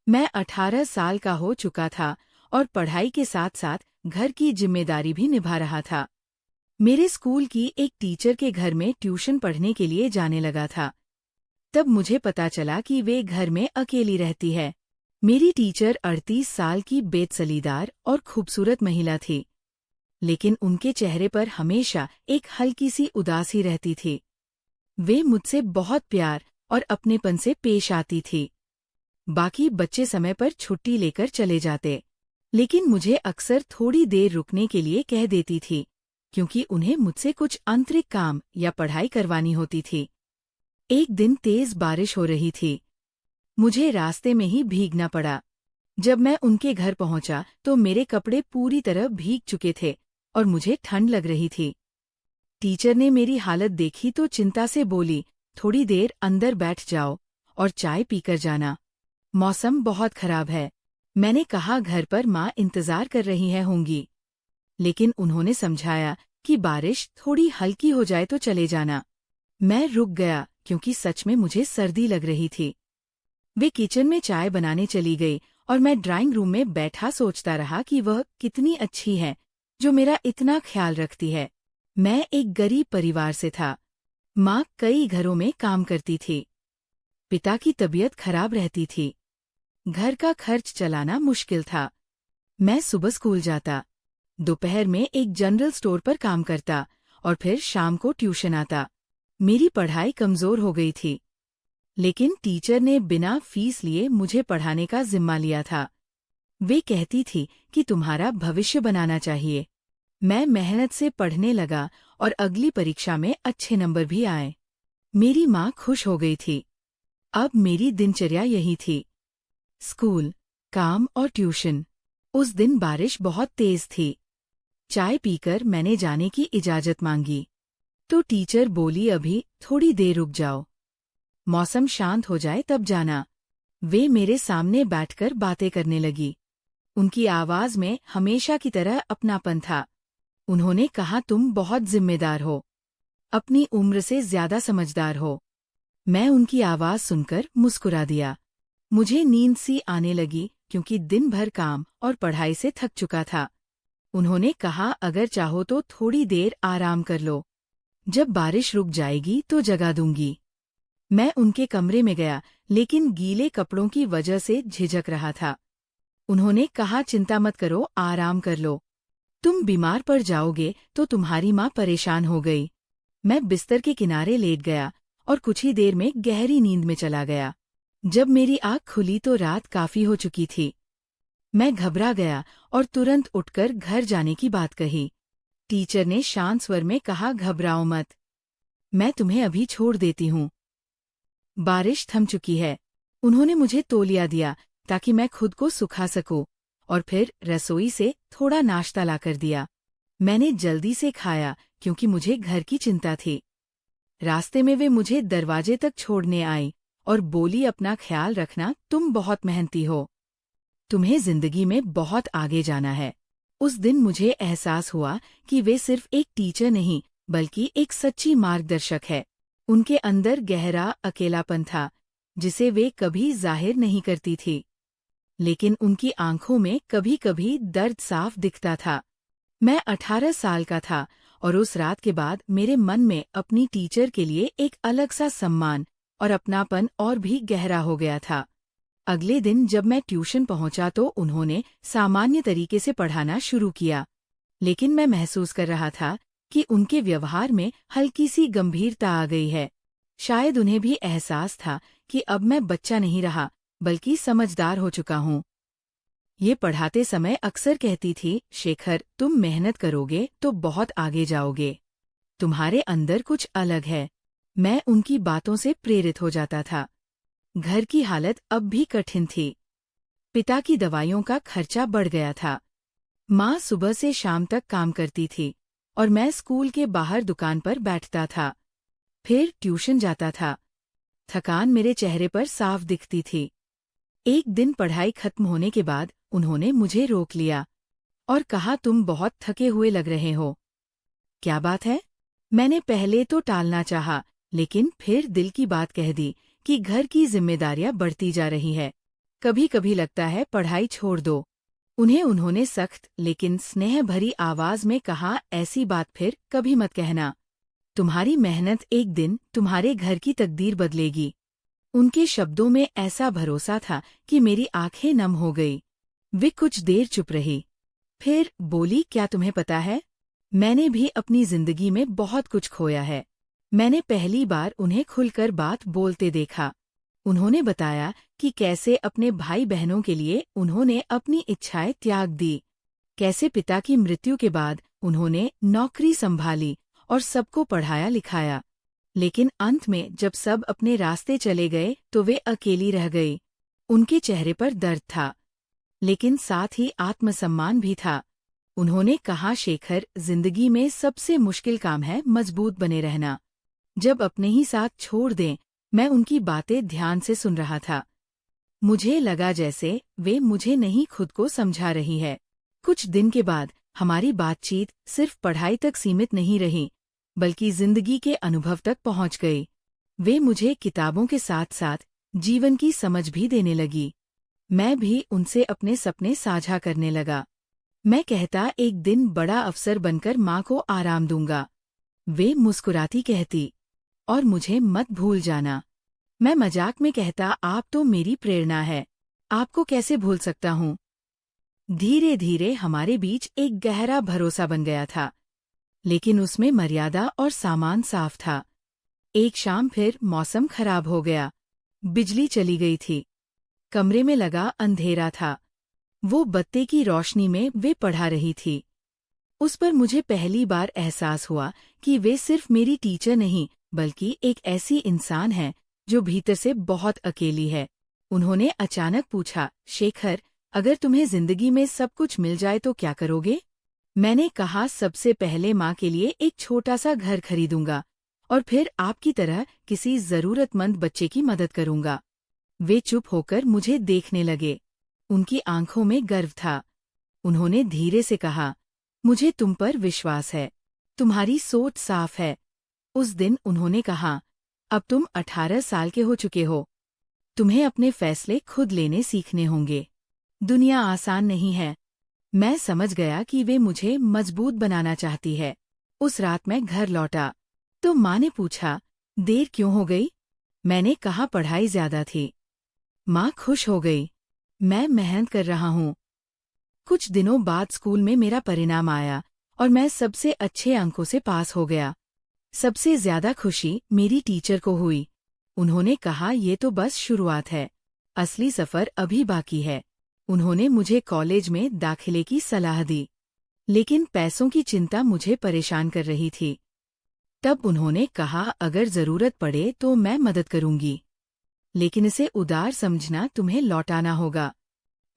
मैं 18 साल का हो चुका था और पढ़ाई के साथ साथ घर की जिम्मेदारी भी निभा रहा था। मेरे स्कूल की एक टीचर के घर में ट्यूशन पढ़ने के लिए जाने लगा था। तब मुझे पता चला कि वे घर में अकेली रहती है। मेरी टीचर 38 साल की बेदसलीदार और खूबसूरत महिला थी, लेकिन उनके चेहरे पर हमेशा एक हल्की सी उदासी रहती थी। वे मुझसे बहुत प्यार और अपनेपन से पेश आती थी। बाकी बच्चे समय पर छुट्टी लेकर चले जाते, लेकिन मुझे अक्सर थोड़ी देर रुकने के लिए कह देती थी, क्योंकि उन्हें मुझसे कुछ आंतरिक काम या पढ़ाई करवानी होती थी। एक दिन तेज बारिश हो रही थी। मुझे रास्ते में ही भीगना पड़ा। जब मैं उनके घर पहुंचा तो मेरे कपड़े पूरी तरह भीग चुके थे और मुझे ठंड लग रही थी। टीचर ने मेरी हालत देखी तो चिंता से बोली, थोड़ी देर अंदर बैठ जाओ और चाय पीकर जाना। मौसम बहुत खराब है। मैंने कहा घर पर माँ इंतजार कर रही है होंगी, लेकिन उन्होंने समझाया कि बारिश थोड़ी हल्की हो जाए तो चले जाना। मैं रुक गया क्योंकि सच में मुझे सर्दी लग रही थी। वे किचन में चाय बनाने चली गई और मैं ड्राइंग रूम में बैठा सोचता रहा कि वह कितनी अच्छी है जो मेरा इतना ख्याल रखती है। मैं एक गरीब परिवार से था। माँ कई घरों में काम करती थी। पिता की तबीयत खराब रहती थी। घर का खर्च चलाना मुश्किल था। मैं सुबह स्कूल जाता, दोपहर में एक जनरल स्टोर पर काम करता और फिर शाम को ट्यूशन आता। मेरी पढ़ाई कमजोर हो गई थी, लेकिन टीचर ने बिना फीस लिए मुझे पढ़ाने का जिम्मा लिया था। वे कहती थी कि तुम्हारा भविष्य बनाना चाहिए। मैं मेहनत से पढ़ने लगा और अगली परीक्षा में अच्छे नंबर भी आए। मेरी माँ खुश हो गई थी। अब मेरी दिनचर्या यही थी, स्कूल, काम और ट्यूशन। उस दिन बारिश बहुत तेज थी। चाय पीकर मैंने जाने की इजाजत मांगी, तो टीचर बोली, अभी थोड़ी देर रुक जाओ, मौसम शांत हो जाए तब जाना। वे मेरे सामने बैठकर बातें करने लगी। उनकी आवाज में हमेशा की तरह अपनापन था। उन्होंने कहा, तुम बहुत जिम्मेदार हो, अपनी उम्र से ज्यादा समझदार हो। मैं उनकी आवाज सुनकर मुस्कुरा दिया। मुझे नींद सी आने लगी क्योंकि दिन भर काम और पढ़ाई से थक चुका था। उन्होंने कहा, अगर चाहो तो थोड़ी देर आराम कर लो, जब बारिश रुक जाएगी तो जगा दूंगी। मैं उनके कमरे में गया, लेकिन गीले कपड़ों की वजह से झिझक रहा था। उन्होंने कहा, चिंता मत करो, आराम कर लो, तुम बीमार पड़ जाओगे तो तुम्हारी माँ परेशान हो गई। मैं बिस्तर के किनारे लेट गया और कुछ ही देर में गहरी नींद में चला गया। जब मेरी आँख खुली तो रात काफी हो चुकी थी। मैं घबरा गया और तुरंत उठकर घर जाने की बात कही। टीचर ने शांत स्वर में कहा, घबराओ मत, मैं तुम्हें अभी छोड़ देती हूँ। बारिश थम चुकी है। उन्होंने मुझे तौलिया दिया ताकि मैं खुद को सुखा सकूं और फिर रसोई से थोड़ा नाश्ता लाकर दिया। मैंने जल्दी से खाया क्योंकि मुझे घर की चिंता थी। रास्ते में वे मुझे दरवाजे तक छोड़ने आई और बोली, अपना ख्याल रखना, तुम बहुत मेहनती हो, तुम्हें जिंदगी में बहुत आगे जाना है। उस दिन मुझे एहसास हुआ कि वे सिर्फ एक टीचर नहीं बल्कि एक सच्ची मार्गदर्शक है। उनके अंदर गहरा अकेलापन था जिसे वे कभी जाहिर नहीं करती थी, लेकिन उनकी आंखों में कभी कभी दर्द साफ दिखता था। मैं 18 साल का था और उस रात के बाद मेरे मन में अपनी टीचर के लिए एक अलग सा सम्मान और अपनापन और भी गहरा हो गया था। अगले दिन जब मैं ट्यूशन पहुंचा तो उन्होंने सामान्य तरीके से पढ़ाना शुरू किया, लेकिन मैं महसूस कर रहा था कि उनके व्यवहार में हल्की सी गंभीरता आ गई है। शायद उन्हें भी एहसास था कि अब मैं बच्चा नहीं रहा बल्कि समझदार हो चुका हूँ। ये पढ़ाते समय अक्सर कहती थी, शेखर, तुम मेहनत करोगे तो बहुत आगे जाओगे, तुम्हारे अंदर कुछ अलग है। मैं उनकी बातों से प्रेरित हो जाता था। घर की हालत अब भी कठिन थी। पिता की दवाइयों का खर्चा बढ़ गया था। माँ सुबह से शाम तक काम करती थी और मैं स्कूल के बाहर दुकान पर बैठता था, फिर ट्यूशन जाता था। थकान मेरे चेहरे पर साफ दिखती थी। एक दिन पढ़ाई खत्म होने के बाद उन्होंने मुझे रोक लिया और कहा, तुम बहुत थके हुए लग रहे हो, क्या बात है? मैंने पहले तो टालना चाहा, लेकिन फिर दिल की बात कह दी कि घर की जिम्मेदारियां बढ़ती जा रही है, कभी कभी लगता है पढ़ाई छोड़ दो। उन्होंने सख्त लेकिन स्नेह भरी आवाज में कहा, ऐसी बात फिर कभी मत कहना। तुम्हारी मेहनत एक दिन तुम्हारे घर की तकदीर बदलेगी। उनके शब्दों में ऐसा भरोसा था कि मेरी आंखें नम हो गई। वे कुछ देर चुप रही, फिर बोली, क्या तुम्हें पता है, मैंने भी अपनी जिंदगी में बहुत कुछ खोया है। मैंने पहली बार उन्हें खुलकर बात बोलते देखा। उन्होंने बताया कि कैसे अपने भाई बहनों के लिए उन्होंने अपनी इच्छाएं त्याग दी, कैसे पिता की मृत्यु के बाद उन्होंने नौकरी संभाली और सबको पढ़ाया लिखाया। लेकिन अंत में जब सब अपने रास्ते चले गए तो वे अकेली रह गई। उनके चेहरे पर दर्द था, लेकिन साथ ही आत्मसम्मान भी था। उन्होंने कहा, शेखर, जिंदगी में सबसे मुश्किल काम है मजबूत बने रहना। जब अपने ही साथ छोड़ दें। मैं उनकी बातें ध्यान से सुन रहा था। मुझे लगा जैसे वे मुझे नहीं खुद को समझा रही है। कुछ दिन के बाद हमारी बातचीत सिर्फ पढ़ाई तक सीमित नहीं रही, बल्कि जिंदगी के अनुभव तक पहुंच गई। वे मुझे किताबों के साथ साथ जीवन की समझ भी देने लगी। मैं भी उनसे अपने सपने साझा करने लगा। मैं कहता, एक दिन बड़ा अफसर बनकर माँ को आराम दूंगा। वे मुस्कुराती कहती, और मुझे मत भूल जाना। मैं मजाक में कहता, आप तो मेरी प्रेरणा है, आपको कैसे भूल सकता हूँ। धीरे धीरे हमारे बीच एक गहरा भरोसा बन गया था, लेकिन उसमें मर्यादा और सामान साफ था। एक शाम फिर मौसम खराब हो गया, बिजली चली गई थी, कमरे में लगा अंधेरा था। वो बत्ती की रोशनी में वे पढ़ा रही थी। उस पर मुझे पहली बार एहसास हुआ कि वे सिर्फ मेरी टीचर नहीं, बल्कि एक ऐसी इंसान है जो भीतर से बहुत अकेली है। उन्होंने अचानक पूछा, शेखर, अगर तुम्हें जिंदगी में सब कुछ मिल जाए तो क्या करोगे? मैंने कहा, सबसे पहले माँ के लिए एक छोटा सा घर खरीदूंगा और फिर आपकी तरह किसी जरूरतमंद बच्चे की मदद करूंगा। वे चुप होकर मुझे देखने लगे। उनकी आंखों में गर्व था। उन्होंने धीरे से कहा, मुझे तुम पर विश्वास है, तुम्हारी सोच साफ है। उस दिन उन्होंने कहा, अब तुम 18 साल के हो चुके हो, तुम्हें अपने फैसले खुद लेने सीखने होंगे। दुनिया आसान नहीं है। मैं समझ गया कि वे मुझे मजबूत बनाना चाहती है। उस रात मैं घर लौटा तो माँ ने पूछा, देर क्यों हो गई? मैंने कहा, पढ़ाई ज्यादा थी। माँ खुश हो गई, मैं मेहनत कर रहा हूँ। कुछ दिनों बाद स्कूल में मेरा परिणाम आया और मैं सबसे अच्छे अंकों से पास हो गया। सबसे ज्यादा खुशी मेरी टीचर को हुई। उन्होंने कहा, ये तो बस शुरुआत है, असली सफर अभी बाकी है। उन्होंने मुझे कॉलेज में दाखिले की सलाह दी, लेकिन पैसों की चिंता मुझे परेशान कर रही थी। तब उन्होंने कहा, अगर जरूरत पड़े तो मैं मदद करूंगी, लेकिन इसे उदार समझना तुम्हें लौटाना होगा।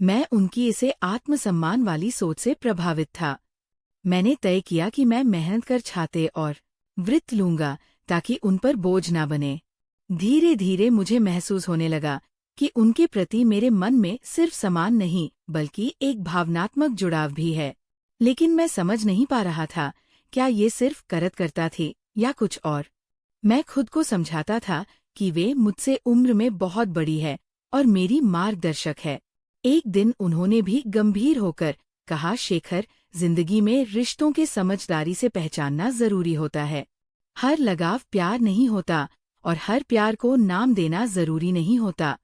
मैं उनकी इसे आत्मसम्मान वाली सोच से प्रभावित था। मैंने तय किया कि मैं मेहनत कर छाते और वृत्त लूंगा ताकि उन पर बोझ ना बने। धीरे धीरे मुझे महसूस होने लगा कि उनके प्रति मेरे मन में सिर्फ सम्मान नहीं बल्कि एक भावनात्मक जुड़ाव भी है। लेकिन मैं समझ नहीं पा रहा था, क्या ये सिर्फ करता थी या कुछ और। मैं खुद को समझाता था कि वे मुझसे उम्र में बहुत बड़ी है और मेरी मार्गदर्शक है। एक दिन उन्होंने भी गंभीर होकर कहा, शेखर, जिंदगी में रिश्तों के समझदारी से पहचानना जरूरी होता है। हर लगाव प्यार नहीं होता और हर प्यार को नाम देना जरूरी नहीं होता।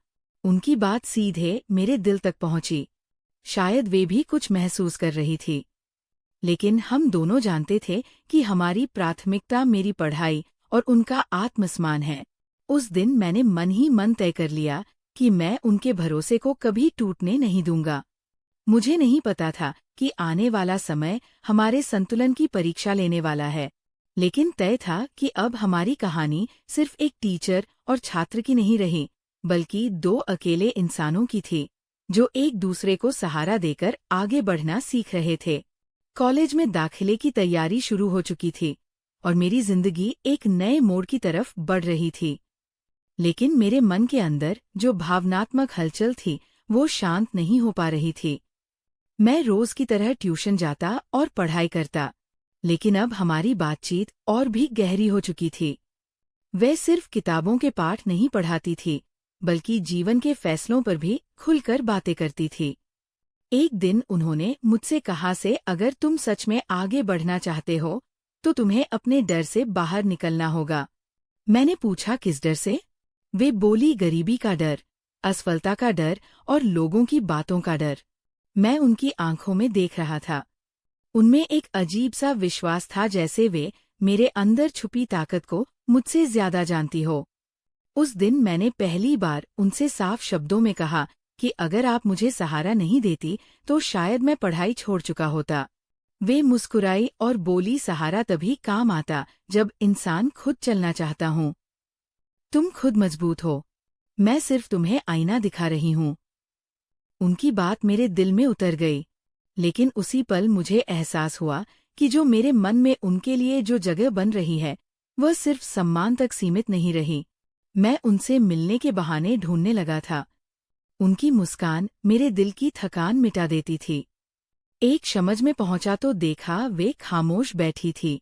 उनकी बात सीधे मेरे दिल तक पहुंची। शायद वे भी कुछ महसूस कर रही थी, लेकिन हम दोनों जानते थे कि हमारी प्राथमिकता मेरी पढ़ाई और उनका आत्मसम्मान है। उस दिन मैंने मन ही मन तय कर लिया कि मैं उनके भरोसे को कभी टूटने नहीं दूंगा। मुझे नहीं पता था कि आने वाला समय हमारे संतुलन की परीक्षा लेने वाला है, लेकिन तय था कि अब हमारी कहानी सिर्फ एक टीचर और छात्र की नहीं रही, बल्कि दो अकेले इंसानों की थी, जो एक दूसरे को सहारा देकर आगे बढ़ना सीख रहे थे। कॉलेज में दाखिले की तैयारी शुरू हो चुकी थी और मेरी जिंदगी एक नए मोड़ की तरफ बढ़ रही थी। लेकिन मेरे मन के अंदर जो भावनात्मक हलचल थी वो शांत नहीं हो पा रही थी। मैं रोज की तरह ट्यूशन जाता और पढ़ाई करता, लेकिन अब हमारी बातचीत और भी गहरी हो चुकी थी। वह सिर्फ किताबों के पाठ नहीं पढ़ाती थी, बल्कि जीवन के फैसलों पर भी खुलकर बातें करती थी। एक दिन उन्होंने मुझसे कहा से अगर तुम सच में आगे बढ़ना चाहते हो तो तुम्हें अपने डर से बाहर निकलना होगा। मैंने पूछा किस डर से? वे बोली गरीबी का डर, असफलता का डर और लोगों की बातों का डर। मैं उनकी आंखों में देख रहा था। उनमें एक अजीब सा विश्वास था, जैसे वे मेरे अंदर छुपी ताकत को मुझसे ज्यादा जानती हो। उस दिन मैंने पहली बार उनसे साफ शब्दों में कहा कि अगर आप मुझे सहारा नहीं देती तो शायद मैं पढ़ाई छोड़ चुका होता। वे मुस्कुराई और बोली, सहारा तभी काम आता जब इंसान खुद चलना चाहता हूँ। तुम खुद मजबूत हो, मैं सिर्फ तुम्हें आईना दिखा रही हूँ। उनकी बात मेरे दिल में उतर गई, लेकिन उसी पल मुझे एहसास हुआ कि जो मेरे मन में उनके लिए जो जगह बन रही है वह सिर्फ सम्मान तक सीमित नहीं रही। मैं उनसे मिलने के बहाने ढूंढने लगा था। उनकी मुस्कान मेरे दिल की थकान मिटा देती थी। एक समझ में पहुंचा तो देखा वे खामोश बैठी थी।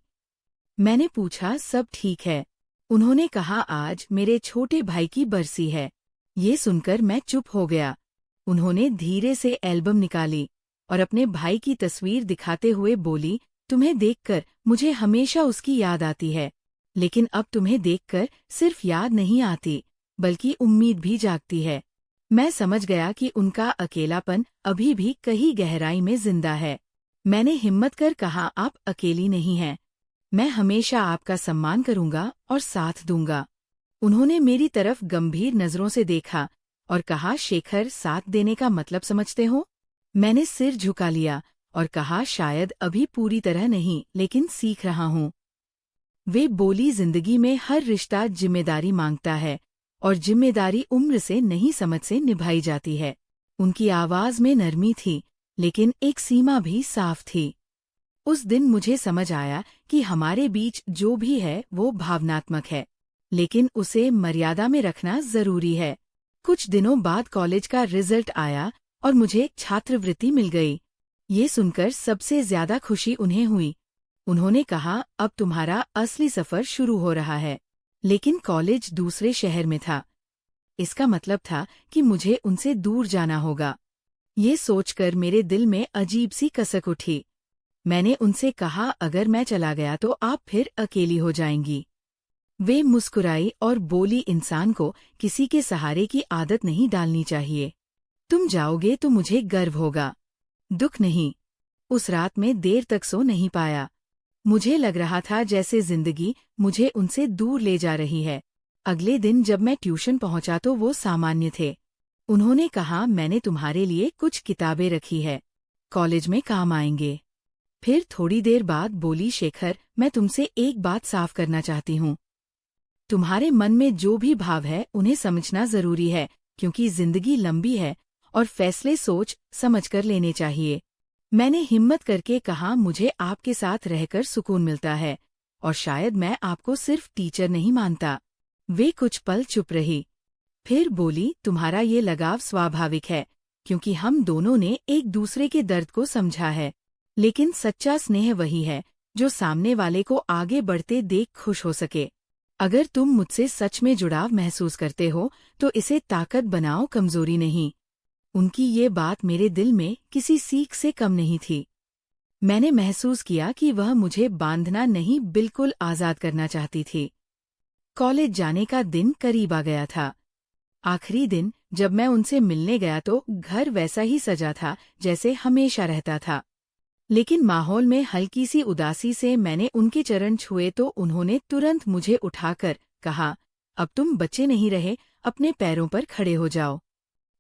मैंने पूछा, सब ठीक है? उन्होंने कहा, आज मेरे छोटे भाई की बरसी है। ये सुनकर मैं चुप हो गया। उन्होंने धीरे से एल्बम निकाली और अपने भाई की तस्वीर दिखाते हुए बोली, तुम्हें देखकर मुझे हमेशा उसकी याद आती है, लेकिन अब तुम्हें देखकर सिर्फ याद नहीं आती बल्कि उम्मीद भी जागती है। मैं समझ गया कि उनका अकेलापन अभी भी कहीं गहराई में जिंदा है। मैंने हिम्मत कर कहा, आप अकेली नहीं हैं। मैं हमेशा आपका सम्मान करूंगा और साथ दूंगा। उन्होंने मेरी तरफ गंभीर नजरों से देखा और कहा, शेखर, साथ देने का मतलब समझते हो? मैंने सिर झुका लिया और कहा, शायद अभी पूरी तरह नहीं, लेकिन सीख रहा हूँ। वे बोली, जिंदगी में हर रिश्ता जिम्मेदारी मांगता है और जिम्मेदारी उम्र से नहीं समझ से निभाई जाती है। उनकी आवाज में नरमी थी, लेकिन एक सीमा भी साफ थी। उस दिन मुझे समझ आया कि हमारे बीच जो भी है वो भावनात्मक है, लेकिन उसे मर्यादा में रखना जरूरी है। कुछ दिनों बाद कॉलेज का रिजल्ट आया और मुझे छात्रवृत्ति मिल गई। ये सुनकर सबसे ज्यादा खुशी उन्हें हुई। उन्होंने कहा, अब तुम्हारा असली सफर शुरू हो रहा है। लेकिन कॉलेज दूसरे शहर में था। इसका मतलब था कि मुझे उनसे दूर जाना होगा। ये सोचकर मेरे दिल में अजीब सी कसक उठी। मैंने उनसे कहा, अगर मैं चला गया तो आप फिर अकेली हो जाएंगी। वे मुस्कुराई और बोली, इंसान को किसी के सहारे की आदत नहीं डालनी चाहिए। तुम जाओगे तो मुझे गर्व होगा, दुख नहीं। उस रात में देर तक सो नहीं पाया। मुझे लग रहा था जैसे जिंदगी मुझे उनसे दूर ले जा रही है। अगले दिन जब मैं ट्यूशन पहुंचा तो वो सामान्य थे। उन्होंने कहा, मैंने तुम्हारे लिए कुछ किताबें रखी है, कॉलेज में काम आएंगे। फिर थोड़ी देर बाद बोली, शेखर, मैं तुमसे एक बात साफ करना चाहती हूँ। तुम्हारे मन में जो भी भाव है उन्हें समझना जरूरी है, क्योंकि जिंदगी लंबी है और फैसले सोच समझकर लेने चाहिए। मैंने हिम्मत करके कहा, मुझे आपके साथ रहकर सुकून मिलता है और शायद मैं आपको सिर्फ टीचर नहीं मानता। वे कुछ पल चुप रही, फिर बोली, तुम्हारा ये लगाव स्वाभाविक है, क्योंकि हम दोनों ने एक दूसरे के दर्द को समझा है। लेकिन सच्चा स्नेह वही है जो सामने वाले को आगे बढ़ते देख खुश हो सके। अगर तुम मुझसे सच में जुड़ाव महसूस करते हो तो इसे ताकत बनाओ, कमजोरी नहीं। उनकी ये बात मेरे दिल में किसी सीख से कम नहीं थी। मैंने महसूस किया कि वह मुझे बांधना नहीं, बिल्कुल आजाद करना चाहती थी। कॉलेज जाने का दिन करीब आ गया था। आखिरी दिन जब मैं उनसे मिलने गया तो घर वैसा ही सजा था जैसे हमेशा रहता था, लेकिन माहौल में हल्की सी उदासी से मैंने उनके चरण छुए तो उन्होंने तुरंत मुझे उठाकर कहा, अब तुम बच्चे नहीं रहे, अपने पैरों पर खड़े हो जाओ।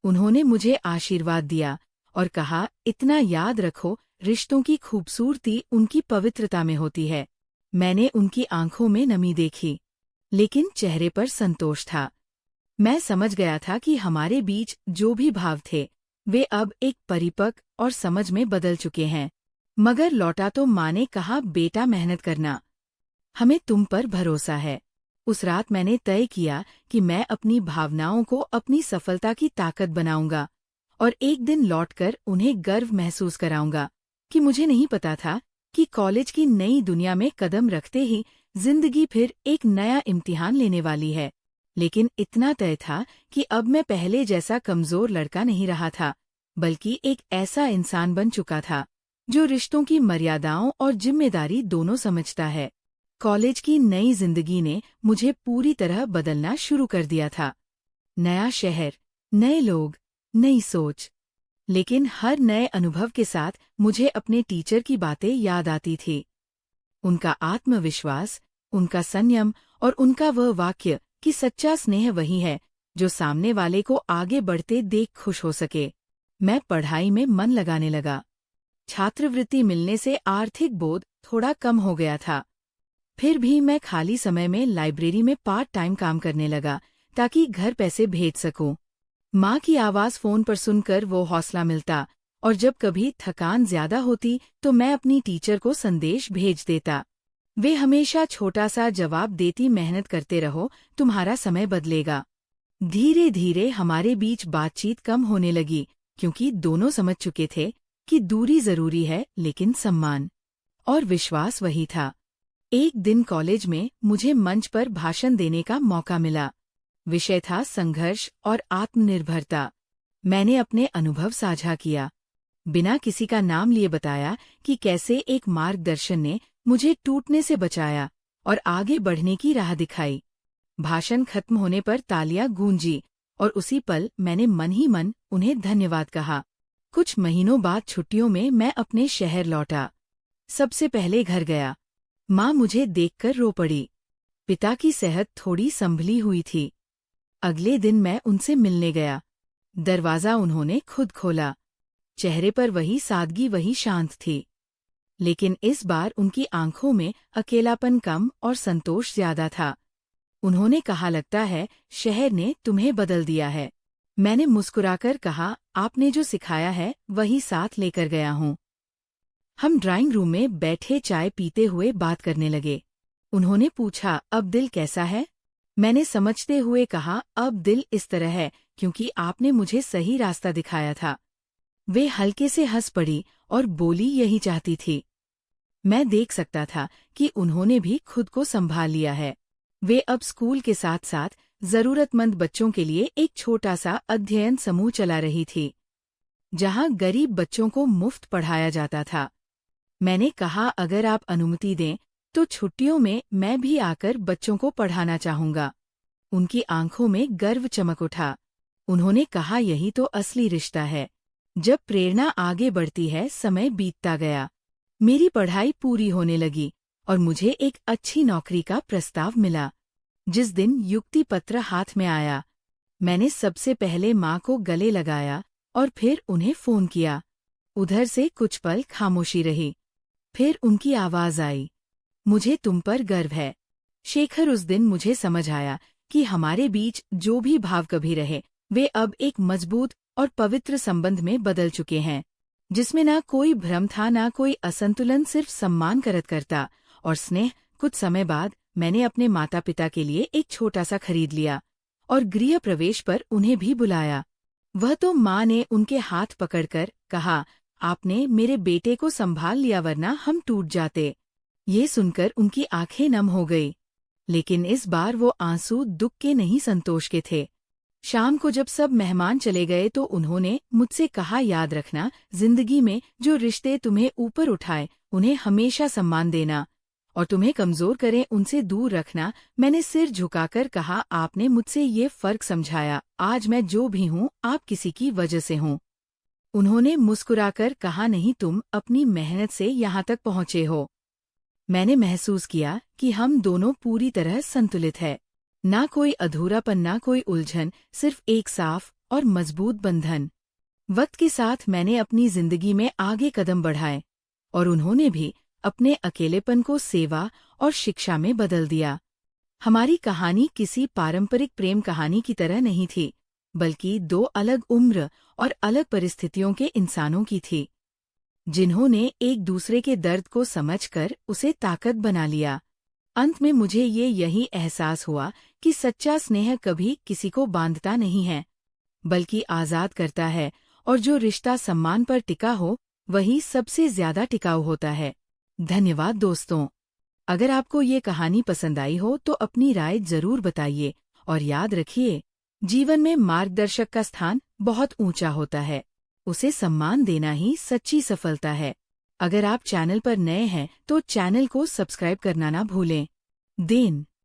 उन्होंने मुझे आशीर्वाद दिया और कहा, इतना याद रखो, रिश्तों की खूबसूरती उनकी पवित्रता में होती है। मैंने उनकी आंखों में नमी देखी, लेकिन चेहरे पर संतोष था। मैं समझ गया था कि हमारे बीच जो भी भाव थे वे अब एक परिपक्व और समझ में बदल चुके हैं। मगर लौटा तो माँ ने कहा, बेटा मेहनत करना, हमें तुम पर भरोसा है। उस रात मैंने तय किया कि मैं अपनी भावनाओं को अपनी सफलता की ताकत बनाऊंगा और एक दिन लौटकर उन्हें गर्व महसूस कराऊंगा कि मुझे नहीं पता था कि कॉलेज की नई दुनिया में कदम रखते ही जिंदगी फिर एक नया इम्तिहान लेने वाली है। लेकिन इतना तय था कि अब मैं पहले जैसा कमजोर लड़का नहीं रहा था, बल्कि एक ऐसा इंसान बन चुका था जो रिश्तों की मर्यादाओं और जिम्मेदारी दोनों समझता है। कॉलेज की नई जिंदगी ने मुझे पूरी तरह बदलना शुरू कर दिया था। नया शहर, नए लोग, नई सोच। लेकिन हर नए अनुभव के साथ मुझे अपने टीचर की बातें याद आती थी। उनका आत्मविश्वास, उनका संयम और उनका वह वाक्य कि सच्चा स्नेह वही है जो सामने वाले को आगे बढ़ते देख खुश हो सके। मैं पढ़ाई में मन लगाने लगा। छात्रवृत्ति मिलने से आर्थिक बोझ थोड़ा कम हो गया था। फिर भी मैं खाली समय में लाइब्रेरी में पार्ट टाइम काम करने लगा ताकि घर पैसे भेज सकूं। माँ की आवाज़ फोन पर सुनकर वो हौसला मिलता, और जब कभी थकान ज्यादा होती तो मैं अपनी टीचर को संदेश भेज देता। वे हमेशा छोटा सा जवाब देती, मेहनत करते रहो, तुम्हारा समय बदलेगा। धीरे धीरे हमारे बीच बातचीत कम होने लगी, क्योंकि दोनों समझ चुके थे कि दूरी जरूरी है, लेकिन सम्मान और विश्वास वही था। एक दिन कॉलेज में मुझे मंच पर भाषण देने का मौका मिला। विषय था संघर्ष और आत्मनिर्भरता। मैंने अपने अनुभव साझा किया, बिना किसी का नाम लिए बताया कि कैसे एक मार्गदर्शन ने मुझे टूटने से बचाया और आगे बढ़ने की राह दिखाई। भाषण खत्म होने पर तालियां गूंजी और उसी पल मैंने मन ही मन उन्हें धन्यवाद कहा। कुछ महीनों बाद छुट्टियों में मैं अपने शहर लौटा। सबसे पहले घर गया। माँ मुझे देखकर रो पड़ी। पिता की सेहत थोड़ी संभली हुई थी। अगले दिन मैं उनसे मिलने गया। दरवाज़ा उन्होंने खुद खोला। चेहरे पर वही सादगी, वही शांत थी, लेकिन इस बार उनकी आंखों में अकेलापन कम और संतोष ज्यादा था। उन्होंने कहा, लगता है शहर ने तुम्हें बदल दिया है। मैंने मुस्कुराकर कहा, आपने जो सिखाया है वही साथ लेकर गया हूँ। हम ड्राइंग रूम में बैठे चाय पीते हुए बात करने लगे। उन्होंने पूछा, अब दिल कैसा है? मैंने समझते हुए कहा, अब दिल इस तरह है क्योंकि आपने मुझे सही रास्ता दिखाया था। वे हल्के से हंस पड़ी और बोली, यही चाहती थी। मैं देख सकता था कि उन्होंने भी खुद को संभाल लिया है। वे अब स्कूल के साथ साथ जरूरतमंद बच्चों के लिए एक छोटा सा अध्ययन समूह चला रही थी, जहां गरीब बच्चों को मुफ्त पढ़ाया जाता था। मैंने कहा, अगर आप अनुमति दें तो छुट्टियों में मैं भी आकर बच्चों को पढ़ाना चाहूंगा। उनकी आंखों में गर्व चमक उठा। उन्होंने कहा, यही तो असली रिश्ता है। जब प्रेरणा आगे बढ़ती है, समय बीतता गया। मेरी पढ़ाई पूरी होने लगी और मुझे एक अच्छी नौकरी का प्रस्ताव मिला। जिस दिन नियुक्ति पत्र हाथ में आया, मैंने सबसे पहले माँ को गले लगाया और फिर उन्हें फोन किया। उधर से कुछ पल खामोशी रही, फिर उनकी आवाज आई, मुझे तुम पर गर्व है शेखर। उस दिन मुझे समझ आया कि हमारे बीच जो भी भाव कभी रहे, वे अब एक मजबूत और पवित्र संबंध में बदल चुके हैं, जिसमें ना कोई भ्रम था, ना कोई असंतुलन, सिर्फ सम्मान करता और स्नेह। कुछ समय बाद मैंने अपने माता पिता के लिए एक छोटा सा खरीद लिया और गृह प्रवेश पर उन्हें भी बुलाया। वह तो माँ ने उनके हाथ पकड़कर कहा, आपने मेरे बेटे को संभाल लिया, वरना हम टूट जाते। ये सुनकर उनकी आंखें नम हो गई, लेकिन इस बार वो आंसू दुख के नहीं, संतोष के थे। शाम को जब सब मेहमान चले गए तो उन्होंने मुझसे कहा, याद रखना, जिंदगी में जो रिश्ते तुम्हें ऊपर उठाए उन्हें हमेशा सम्मान देना, और तुम्हें कमजोर करें उनसे दूर रखना। मैंने सिर झुकाकर कहा, आपने मुझसे ये फर्क समझाया। आज मैं जो भी हूँ, आप किसी की वजह से हूँ। उन्होंने मुस्कुराकर कहा, नहीं, तुम अपनी मेहनत से यहाँ तक पहुँचे हो। मैंने महसूस किया कि हम दोनों पूरी तरह संतुलित है। ना कोई अधूरापन, ना कोई उलझन, सिर्फ एक साफ और मजबूत बंधन। वक्त के साथ मैंने अपनी जिंदगी में आगे कदम बढ़ाए और उन्होंने भी अपने अकेलेपन को सेवा और शिक्षा में बदल दिया। हमारी कहानी किसी पारंपरिक प्रेम कहानी की तरह नहीं थी, बल्कि दो अलग उम्र और अलग परिस्थितियों के इंसानों की थी, जिन्होंने एक दूसरे के दर्द को समझकर उसे ताकत बना लिया। अंत में मुझे यही एहसास हुआ कि सच्चा स्नेह कभी किसी को बांधता नहीं है, बल्कि आजाद करता है, और जो रिश्ता सम्मान पर टिका हो वही सबसे ज्यादा टिकाऊ होता है। धन्यवाद दोस्तों। अगर आपको ये कहानी पसंद आई हो तो अपनी राय जरूर बताइए और याद रखिए, जीवन में मार्गदर्शक का स्थान बहुत ऊंचा होता है। उसे सम्मान देना ही सच्ची सफलता है। अगर आप चैनल पर नए हैं तो चैनल को सब्सक्राइब करना ना भूलें। दिन